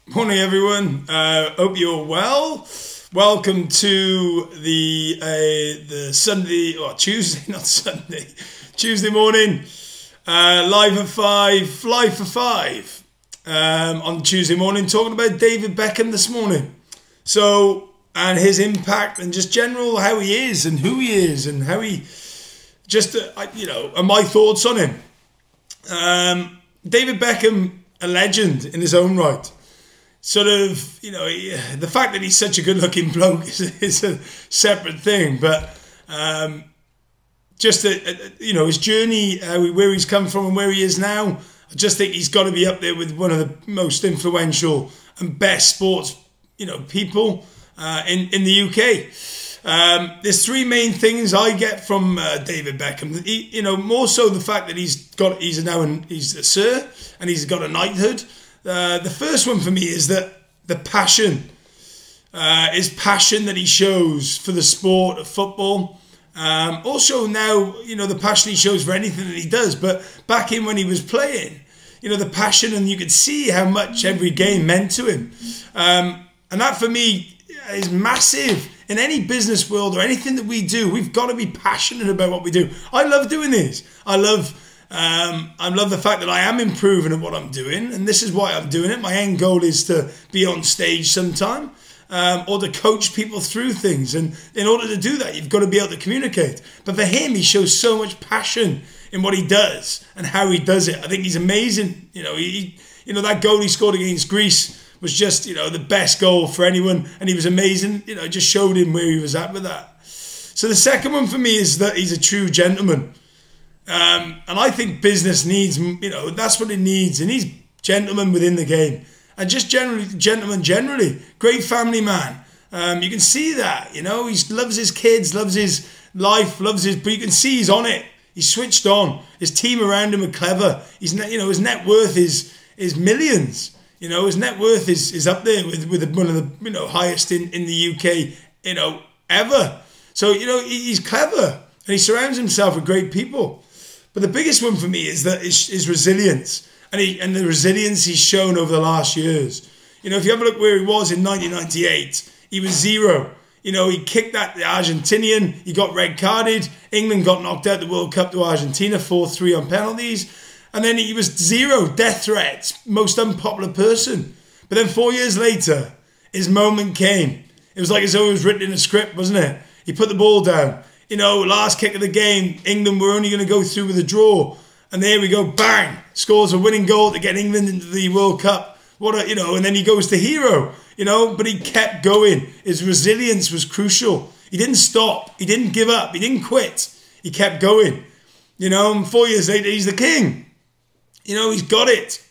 Morning, everyone. Hope you're well. Welcome to the Sunday or Tuesday, not Sunday, Tuesday morning. Live at 5, live for 5 on Tuesday morning, talking about David Beckham this morning. So, and his impact and just general how he is and who he is and how he just, and my thoughts on him. David Beckham, a legend in his own right. Sort of, the fact that he's such a good-looking bloke is a separate thing. But his journey, where he's come from and where he is now, I just think he's got to be up there with one of the most influential and best sports, people in the UK. There's three main things I get from David Beckham. More so the fact that he's a sir and he's got a knighthood. The first one for me is that the passion, his passion that he shows for the sport of football. Also now, the passion he shows for anything that he does. But back in when he was playing, the passion, and you could see how much every game meant to him. And that for me is massive. In any business world or anything that we do, we've got to be passionate about what we do. I love doing this. I love the fact that I am improving at what I'm doing, and this is why I'm doing it. My end goal is to be on stage sometime, or to coach people through things. And in order to do that, you've got to be able to communicate. But for him, he shows so much passion in what he does and how he does it. I think he's amazing. That goal he scored against Greece was just, the best goal for anyone, and he was amazing. It just showed him where he was at with that. So the second one for me is that he's a true gentleman. And I think business needs, that's what it needs. It needs gentlemen within the game. And just gentlemen generally. Great family man. You can see that, he loves his kids, loves his life, but you can see he's on it. He's switched on. His team around him are clever. His net worth is millions. His net worth is up there with one of the, highest in the UK, ever. So, he's clever and he surrounds himself with great people. But the biggest one for me is that his resilience and the resilience he's shown over the last years. If you have a look where he was in 1998, he was zero. He kicked the Argentinian, he got red carded, England got knocked out the World Cup to Argentina, 4-3 on penalties. And then he was zero, death threats, most unpopular person. But then 4 years later, his moment came. It was like as though it was written in a script, wasn't it? He put the ball down. Last kick of the game, England were only going to go through with a draw. And there we go, bang, scores a winning goal to get England into the World Cup. And then he goes to hero, but he kept going. His resilience was crucial. He didn't stop. He didn't give up. He didn't quit. He kept going. And 4 years later, he's the king. He's got it.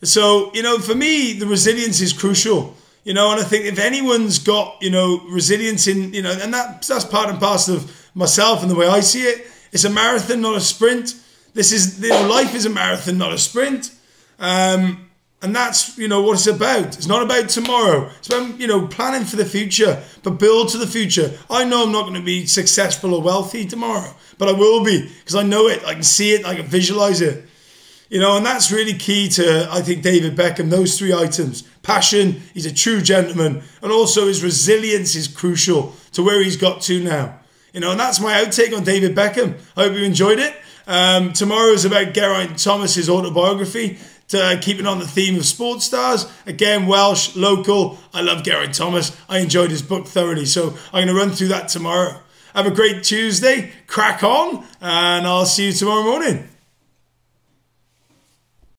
So, for me, the resilience is crucial. And I think if anyone's got, resilience in, and that's part and parcel of myself and the way I see it. It's a marathon, not a sprint. Life is a marathon, not a sprint. And that's, what it's about. It's not about tomorrow. It's about, planning for the future, but build to the future. I know I'm not going to be successful or wealthy tomorrow, but I will be because I know it. I can see it. I can visualize it. And that's really key to, I think, David Beckham, those three items. Passion, he's a true gentleman, and also his resilience is crucial to where he's got to now. And that's my outtake on David Beckham. I hope you enjoyed it. Tomorrow is about Geraint Thomas's autobiography, keeping on the theme of sports stars. Again, Welsh, local. I love Geraint Thomas. I enjoyed his book thoroughly, so I'm going to run through that tomorrow. Have a great Tuesday. Crack on, and I'll see you tomorrow morning.